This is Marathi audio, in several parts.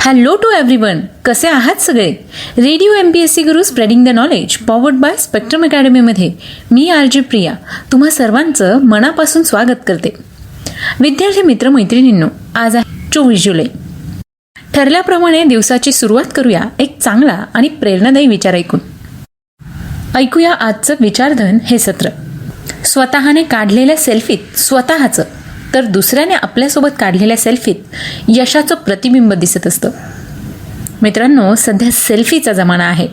हॅलो टू एव्हरीवन, कसे आहात सगळे? Radio MPSC Guru spreading the knowledge powered by spectrum अकॅडमीमध्ये मी RJ प्रिया तुम्हा सर्वांचं मनापासून स्वागत करते. विद्यार्थी मित्र मैत्रिणींनो, आज आहे 24 जुलै. ठरल्याप्रमाणे दिवसाची सुरुवात करूया एक चांगला आणि प्रेरणादायी विचार ऐकूया आजचं विचारधन हे सत्र. स्वतःने काढलेल्या सेल्फीत स्वतःचं तर दुसऱ्याने आपल्यासोबत काढलेल्या सेल्फीत यशाचं प्रतिबिंब दिसत असतं. मित्रांनो, सध्या सेल्फीचा जमाना आहे.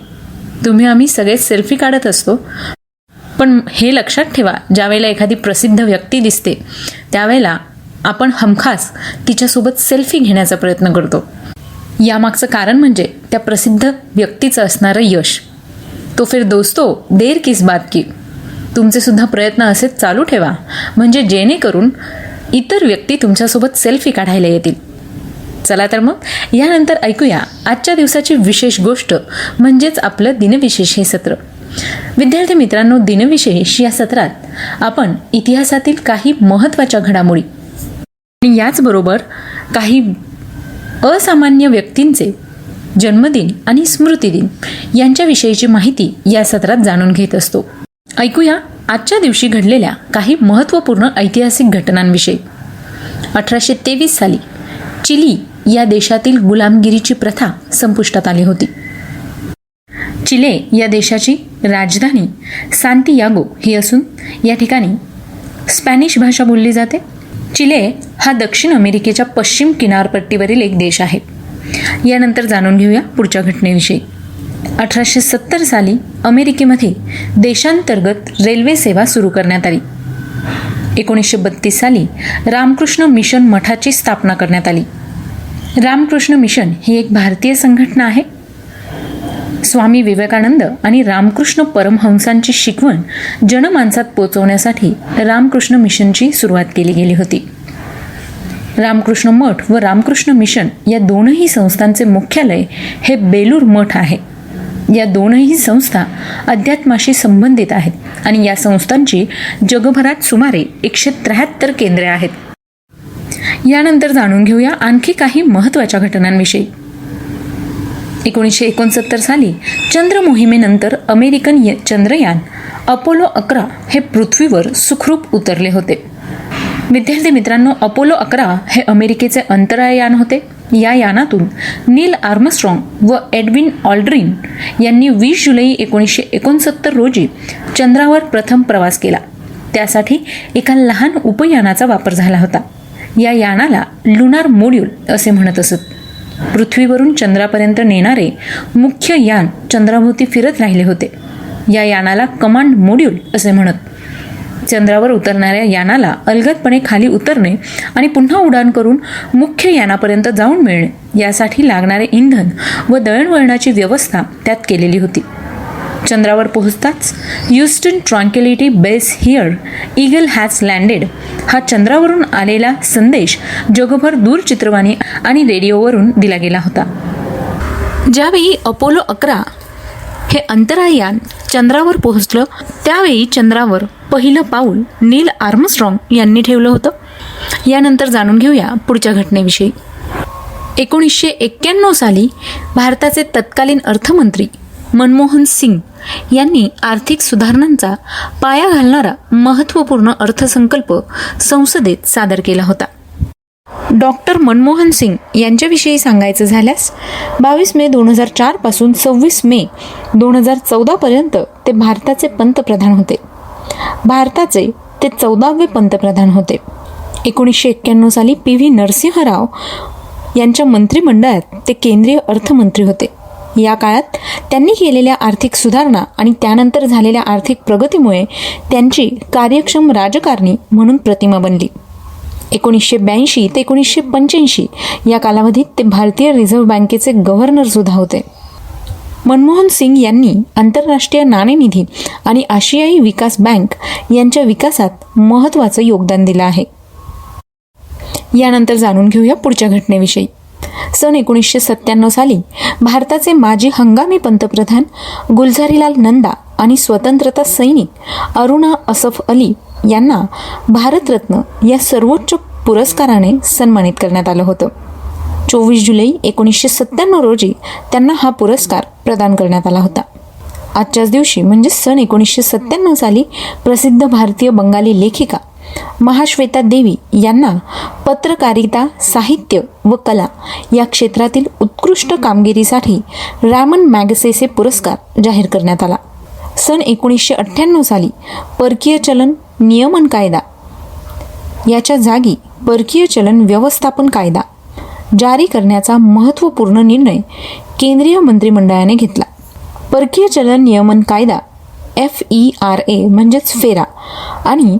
आम्ही सगळे सेल्फी काढत असतो, पण हे लक्षात ठेवा, ज्यावेळेला एखादी प्रसिद्ध व्यक्ती दिसते त्यावेळेला आपण हमखास तिच्यासोबत सेल्फी घेण्याचा प्रयत्न करतो. यामागचं कारण म्हणजे त्या प्रसिद्ध व्यक्तीचं असणारं यश. तो फिर दोस्तों, देर किस बात की. तुमचे सुद्धा प्रयत्न असेच चालू ठेवा, म्हणजे जेणेकरून इतर व्यक्ती तुमच्यासोबत सेल्फी काढायला येतील. चला तर मग यानंतर ऐकूया आजच्या दिवसाची विशेष गोष्ट, म्हणजेच आपलं दिनविशेष हे सत्र. विद्यार्थी मित्रांनो, दिनविशेष या सत्रात आपण इतिहासातील काही महत्त्वाच्या घडामोडी आणि याचबरोबर काही असामान्य व्यक्तींचे जन्मदिन आणि स्मृतिदिन यांच्याविषयीची माहिती या सत्रात जाणून घेत असतो. ऐकूया आजच्या दिवशी घडलेल्या काही महत्त्वपूर्ण ऐतिहासिक घटनांविषयी. 1823 साली चिली या देशातील गुलामगिरीची प्रथा संपुष्टात आली होती. चिले या देशाची राजधानी सांतियागो ही असून या ठिकाणी स्पॅनिश भाषा बोलली जाते. चिले हा दक्षिण अमेरिकेच्या पश्चिम किनारपट्टीवरील एक देश आहे. यानंतर जाणून घेऊया पुढच्या घटनेविषयी. 1870 साली अमेरिकेमध्ये देशांतर्गत रेल्वे सेवा सुरू करण्यात आली. 1932 साली रामकृष्ण मिशन मठाची स्थापना करण्यात आली. रामकृष्ण मिशन ही एक भारतीय संघटना आहे. स्वामी विवेकानंद आणि रामकृष्ण परमहंसांची शिकवण जनमानसात पोहोचवण्यासाठी रामकृष्ण मिशनची सुरुवात केली गेली होती. रामकृष्ण मठ व रामकृष्ण मिशन या दोनही संस्थांचे मुख्यालय हे बेलूर मठ आहे. या दोनही संस्था अध्यात्माशी संबंधित आहेत आणि या संस्थांची जगभरात सुमारे 173 केंद्रे आहेत. यानंतर जाणून घेऊया आणखी काही महत्त्वाच्या घटनांविषयी. 1969 साली चंद्र मोहिमेनंतर अमेरिकन चंद्रयान अपोलो 11 हे पृथ्वीवर सुखरूप उतरले होते. विद्यार्थी मित्रांनो, अपोलो 11 हे अमेरिकेचे अंतराळयान होते. या यानातून नील आर्मस्ट्रॉंग व एडविन ऑल्ड्रिन यांनी 20 जुलै 1969 रोजी चंद्रावर प्रथम प्रवास केला. त्यासाठी एका लहान उपयानाचा वापर झाला होता. या यानाला लुनार मॉड्यूल असे म्हणत असत. पृथ्वीवरून चंद्रापर्यंत नेणारे मुख्य यान चंद्राभोवती फिरत राहिले होते. या यानाला कमांड मॉड्यूल असे म्हणत. चंद्रावर उतरणाऱ्या यानाला अलगदपणे खाली उतरणे आणि पुन्हा उड्डाण करून मुख्य यानापर्यंत जाऊन मिळणे यासाठी लागणारे इंधन व दळणवळणाची व्यवस्था त्यात केलेली होती. चंद्रावर पोहोचताच Houston tranquillity base here eagle has landed हा चंद्रावरून आलेला संदेश जगभर दूरचित्रवाणी आणि रेडिओवरून दिला गेला होता. ज्यावेळी अपोलो 11 हे अंतराळयान चंद्रावर पोहोचलं त्यावेळी चंद्रावर पहिलं पाऊल नील आर्मस्ट्रॉंग यांनी ठेवलं होतं. यानंतर जाणून घेऊया पुढच्या घटनेविषयी. 1991 साली भारताचे तत्कालीन अर्थमंत्री मनमोहन सिंग यांनी आर्थिक सुधारणांचा पाया घालणारा महत्त्वपूर्ण अर्थसंकल्प संसदेत सादर केला होता. डॉक्टर मनमोहन सिंग यांच्याविषयी सांगायचं झाल्यास 22 मे 2004 पासून 26 मे 2014 पर्यंत ते भारताचे पंतप्रधान होते. भारताचे ते 14वे पंतप्रधान होते. 1991 साली PV नरसिंह राव यांच्या मंत्रिमंडळात ते केंद्रीय अर्थमंत्री होते. या काळात त्यांनी केलेल्या आर्थिक सुधारणा आणि त्यानंतर झालेल्या आर्थिक प्रगतीमुळे त्यांची कार्यक्षम राजकारणी म्हणून प्रतिमा बनली. 1982 ते 1985 या कालावधीत ते भारतीय रिझर्व्ह बँकेचे गव्हर्नर सुद्धा होते. मनमोहन सिंग यांनी आंतरराष्ट्रीय नाणेनिधी आणि आशियाई विकास बँक यांच्या विकासात महत्त्वाचं योगदान दिलं आहे. यानंतर जाणून घेऊया पुढच्या घटनेविषयी. सन 1997 साली भारताचे माजी हंगामी पंतप्रधान गुलझारीलाल नंदा आणि स्वतंत्रता सैनिक अरुणा असफ अली यांना भारतरत्न या सर्वोच्च पुरस्काराने सन्मानित करण्यात आलं होतं. 24 जुलै 1997 रोजी त्यांना हा पुरस्कार प्रदान करण्यात आला होता. आजच्याच दिवशी म्हणजे सन 1997 साली प्रसिद्ध भारतीय बंगाली लेखिका महाश्वेता देवी यांना पत्रकारिता, साहित्य व कला या क्षेत्रातील उत्कृष्ट कामगिरीसाठी रॅमन मॅगसेसे पुरस्कार जाहीर करण्यात आला. सन 1998 साली परकीय चलन नियमन कायदा याच्या जागी परकीय चलन व्यवस्थापन कायदा जारी करण्याचा महत्त्वपूर्ण निर्णय केंद्रीय मंत्रिमंडळाने घेतला. परकीय चलन नियमन कायदा FERA म्हणजेच फेरा आणि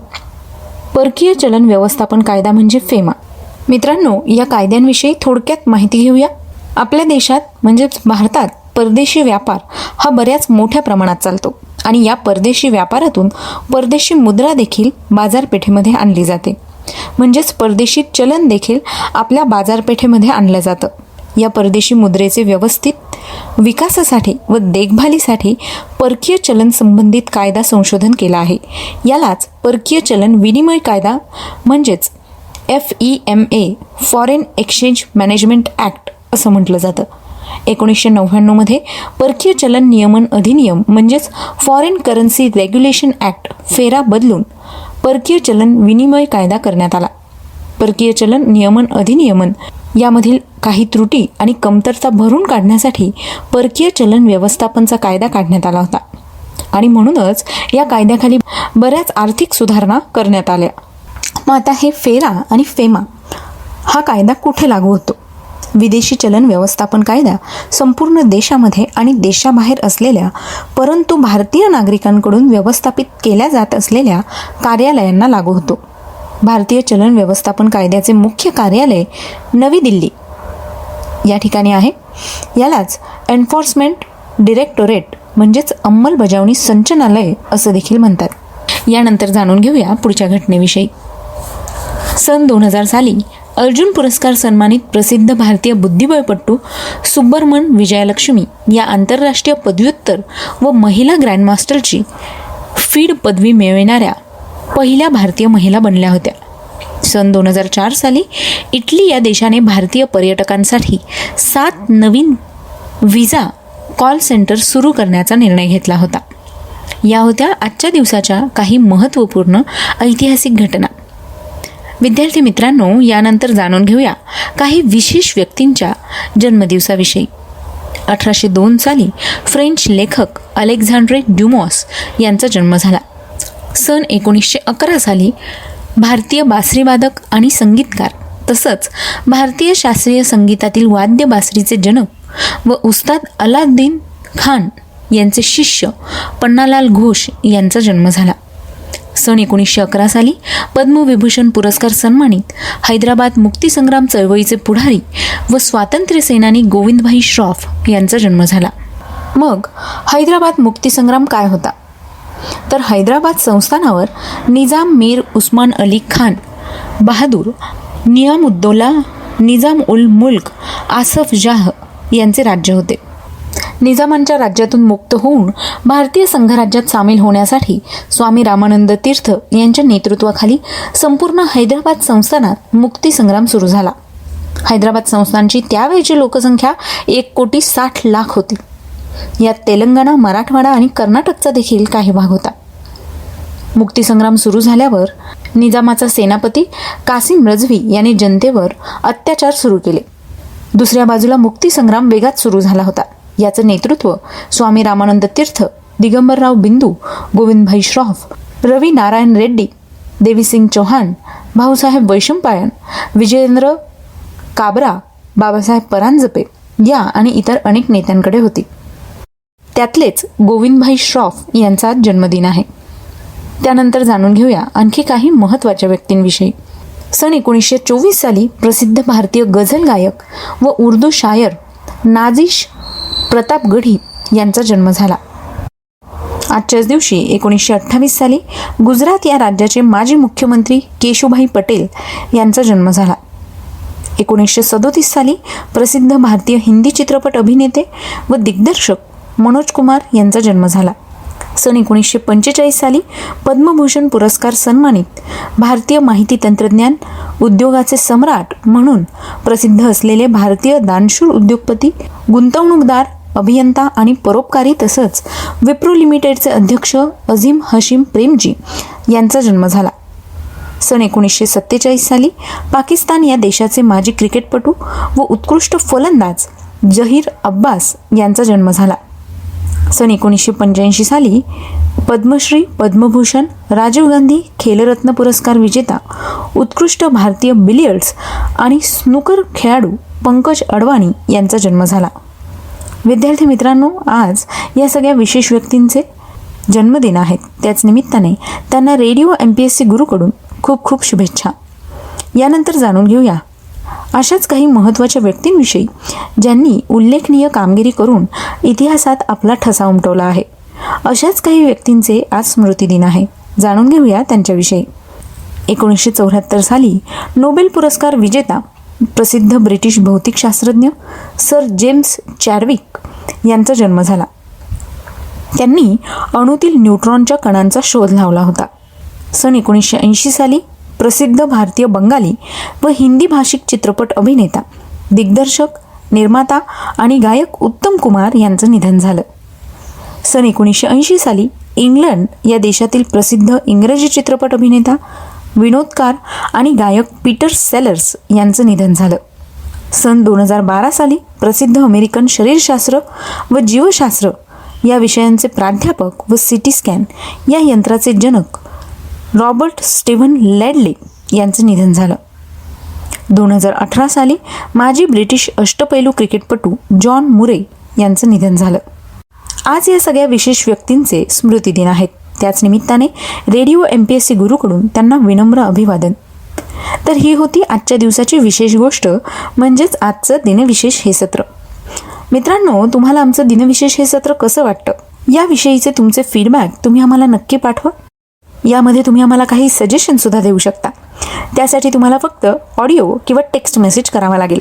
परकीय चलन व्यवस्थापन कायदा म्हणजे फेमा. मित्रांनो, या कायद्यांविषयी थोडक्यात माहिती घेऊया. आपल्या देशात म्हणजेच भारतात परदेशी व्यापार हा बऱ्याच मोठ्या प्रमाणात चालतो आणि या परदेशी व्यापारातून परदेशी मुद्रा देखील बाजारपेठेमध्ये आणली जाते. म्हणजेच परदेशी चलन देखील आपल्या बाजारपेठेमध्ये आणलं जातं. या परदेशी मुद्रेचे व्यवस्थित विकासासाठी व देखभालीसाठी परकीय चलन संबंधित कायदा संशोधन केला आहे. यालाच परकीय चलन विनिमय कायदा म्हणजेच FEMA foreign exchange management act असं म्हटलं जातं. 1999 मध्ये परकीय चलन नियमन अधिनियम म्हणजेच फॉरेन करन्सी रेग्युलेशन ॲक्ट फेरा बदलून परकीय चलन विनिमय कायदा करण्यात आला. परकीय चलन नियमन अधिनियमन यामधील काही त्रुटी आणि कमतरता भरून काढण्यासाठी परकीय चलन व्यवस्थापनचा कायदा काढण्यात आला होता आणि म्हणूनच या कायद्याखाली बऱ्याच आर्थिक सुधारणा करण्यात आल्या. मग आता हे फेरा आणि फेमा हा कायदा कुठे लागू होतो? विदेशी चलन व्यवस्थापन कायदा संपूर्ण देशामध्ये आणि देशाबाहेर असलेल्या परंतु भारतीय नागरिकांकडून व्यवस्थापित केल्या जात असलेल्या कार्यालयांना लागू होतो. भारतीय चलन व्यवस्थापन कायद्याचे मुख्य कार्यालय नवी दिल्ली या ठिकाणी आहे. यालाच एन्फोर्समेंट डायरेक्टोरेट म्हणजेच अंमलबजावणी संचालनालय असं देखील म्हणतात. यानंतर जाणून घेऊया पुढच्या घटनेविषयी. सन 2000 साली अर्जुन पुरस्कार सन्मानित प्रसिद्ध भारतीय बुद्धिबळपटू सुब्रमन विजयलक्ष्मी या आंतरराष्ट्रीय पदव्युत्तर व महिला ग्रँडमास्टरची फीड पदवी मिळविणाऱ्या पहिल्या भारतीय महिला बनल्या होत्या. सन 2004 साली इटली या देशाने भारतीय पर्यटकांसाठी 7 नवीन व्हिसा कॉल सेंटर सुरू करण्याचा निर्णय घेतला होता. या होत्या आजच्या दिवसाच्या काही महत्त्वपूर्ण ऐतिहासिक घटना. विद्यार्थी मित्रांनो, यानंतर जाणून घेऊया काही विशेष व्यक्तींच्या जन्मदिवसाविषयी. 1802 साली फ्रेंच लेखक अलेक्झांड्रे ड्युमॉस यांचा जन्म झाला. सन 1911 साली भारतीय बासरीवादक आणि संगीतकार तसंच भारतीय शास्त्रीय संगीतातील वाद्य बासरीचे जनक व उस्ताद अलाउद्दीन खान यांचे शिष्य पन्नालाल घोष यांचा जन्म झाला. सन 1911 साली पद्मविभूषण पुरस्कार सन्मानित हैदराबाद मुक्तीसंग्राम चळवळीचे पुढारी व स्वातंत्र्य सेनानी गोविंदभाई श्रॉफ यांचा जन्म झाला. मग हैदराबाद मुक्तीसंग्राम काय होता? तर हैदराबाद संस्थानावर निजाम मीर उस्मान अली खान बहादूर, नियामुद्दौला, निजाम उल मुल्क, आसफ जाह यांचे राज्य होते. निजामांच्या राज्यातून मुक्त होऊन भारतीय संघराज्यात सामील होण्यासाठी स्वामी रामानंद तीर्थ यांच्या नेतृत्वाखाली संपूर्ण हैदराबाद संस्थानात मुक्तीसंग्राम सुरू झाला. हैदराबाद संस्थानची त्यावेळची लोकसंख्या 1,60,00,000 होती. यात तेलंगणा, मराठवाडा आणि कर्नाटकचा देखील काही भाग होता. मुक्तीसंग्राम सुरू झाल्यावर निजामाचा सेनापती कासिम रजवी यांनी जनतेवर अत्याचार सुरू केले. दुसऱ्या बाजूला मुक्तीसंग्राम वेगात सुरू झाला होता. याचं नेतृत्व स्वामी रामानंद तीर्थ, दिगंबरराव बिंदू, गोविंदभाई श्रॉफ, रवी नारायण रेड्डी, देवीसिंग चौहान, भाऊसाहेब वैशंपायन, विजयेंद्र काबरा, बाबासाहेब परांजपे या आणि इतर अनेक नेत्यांकडे होती. त्यातलेच गोविंदभाई श्रॉफ यांचा जन्मदिन आहे. त्यानंतर जाणून घेऊया आणखी काही महत्त्वाच्या व्यक्तींविषयी. सन 1924 साली प्रसिद्ध भारतीय गझल गायक व उर्दू शायर नाजिश प्रतापगढी यांचा जन्म झाला. आजच्याच दिवशी 1928 साली गुजरात या राज्याचे माजी मुख्यमंत्री केशुभाई पटेल यांचा जन्म झाला. 1937 साली प्रसिद्ध भारतीय हिंदी चित्रपट अभिनेते व दिग्दर्शक मनोज कुमार यांचा जन्म झाला. सन 1945 साली पद्मभूषण पुरस्कार सन्मानित भारतीय माहिती तंत्रज्ञान उद्योगाचे सम्राट म्हणून प्रसिद्ध असलेले भारतीय दानशूर उद्योगपती, गुंतवणूकदार, अभियंता आणि परोपकारी तसंच विप्रो लिमिटेडचे अध्यक्ष अझीम हशीम प्रेमजी यांचा जन्म झाला. सन 1947 साली पाकिस्तान या देशाचे माजी क्रिकेटपटू व उत्कृष्ट फलंदाज जहीर अब्बास यांचा जन्म झाला. सन 1985 साली पद्मश्री, पद्मभूषण, राजीव गांधी खेलरत्न पुरस्कार विजेता उत्कृष्ट भारतीय बिलियर्ड्स आणि स्नूकर खेळाडू पंकज अडवाणी यांचा जन्म झाला. विद्यार्थी मित्रांनो, आज या सगळ्या विशेष व्यक्तींचे जन्मदिन आहेत. त्याच निमित्ताने त्यांना रेडिओ MPSC गुरुकडून खूप खूप शुभेच्छा. यानंतर जाणून घेऊया अशाच काही महत्त्वाच्या व्यक्तींविषयी ज्यांनी उल्लेखनीय कामगिरी करून इतिहासात आपला ठसा उमटवला आहे. अशाच काही व्यक्तींचे आज स्मृतिदिन आहे. जाणून घेऊया त्यांच्याविषयी. 1974 साली नोबेल पुरस्कार विजेता प्रसिद्ध ब्रिटिश भौतिकशास्त्रज्ञ सर जेम्स चॅडविक यांचा जन्म झाला. त्यांनी अणूतील न्यूट्रॉनच्या कणांचा शोध लावला होता. सन 1980 साली प्रसिद्ध भारतीय बंगाली व हिंदी भाषिक चित्रपट अभिनेता, दिग्दर्शक, निर्माता आणि गायक उत्तम कुमार यांचं निधन झालं. सन 1980 साली इंग्लंड या देशातील प्रसिद्ध इंग्रजी चित्रपट अभिनेता, विनोदकार आणि गायक पीटर सेलर्स यांचं निधन झालं. सन 2012 साली प्रसिद्ध अमेरिकन शरीरशास्त्र व जीवशास्त्र या विषयांचे प्राध्यापक व CT स्कॅन या यंत्राचे जनक रॉबर्ट स्टीव्हन लॅडले यांचं निधन झालं. 2018 साली माजी ब्रिटिश अष्टपैलू क्रिकेटपटू जॉन मुरे यांचं निधन झालं. आज या सगळ्या विशेष व्यक्तींचे स्मृतिदिन आहेत. त्याच निमित्ताने रेडिओ MPSC गुरुकडून त्यांना विनम्र अभिवादन. तर ही होती आजच्या दिवसाची विशेष गोष्ट, म्हणजेच आजचं दिनविशेष हे सत्र. मित्रांनो, तुम्हाला आमचं दिनविशेष हे सत्र कसं वाटतं याविषयीचे तुमचे फीडबॅक तुम्ही आम्हाला नक्की पाठवा. यामध्ये तुम्ही आम्हाला काही सजेशनसुद्धा देऊ शकता. त्यासाठी तुम्हाला फक्त ऑडिओ किंवा टेक्स्ट मेसेज करावा लागेल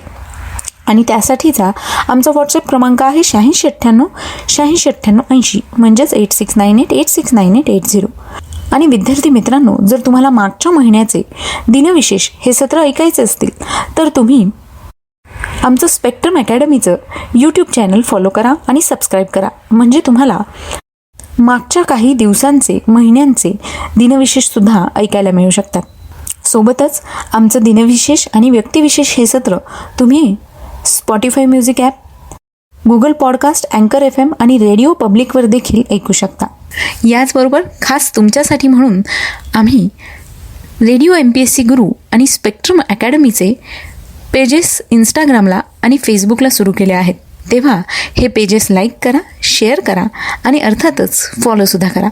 आणि त्यासाठीचा आमचा व्हॉट्सअप क्रमांक आहे 8698 8698 80, म्हणजेच 8698869880. आणि विद्यार्थी मित्रांनो, जर तुम्हाला मागच्या महिन्याचे दिनविशेष हे सत्र ऐकायचे असतील तर तुम्ही आमचं स्पेक्ट्रम अकॅडमीचं YouTube चॅनल फॉलो करा आणि सबस्क्राईब करा, म्हणजे तुम्हाला मागच्या काही दिवसांचे, महिन्यांचे दिनविशेषसुद्धा ऐकायला मिळू शकतात. सोबतच आमचं दिनविशेष आणि व्यक्तिविशेष हे सत्र तुम्ही Spotify music app, Google podcast, अँकर FM आणि रेडिओ पब्लिकवर देखील ऐकू शकता. याचबरोबर खास तुमच्यासाठी म्हणून आम्ही रेडिओ MPSC गुरु आणि स्पेक्ट्रम अकॅडमीचे पेजेस इंस्टाग्रामला आणि फेसबुकला सुरू केले आहेत. तेव्हा हे पेजेस लाईक करा, शेअर करा आणि अर्थातच फॉलोसुद्धा करा.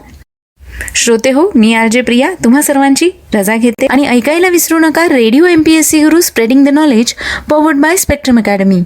श्रोते हो, मी RJ प्रिया तुम्हा सर्वांची रजा घेते आणि ऐकायला विसरू नका radio MPSC Guru spreading the knowledge powered by spectrum academy.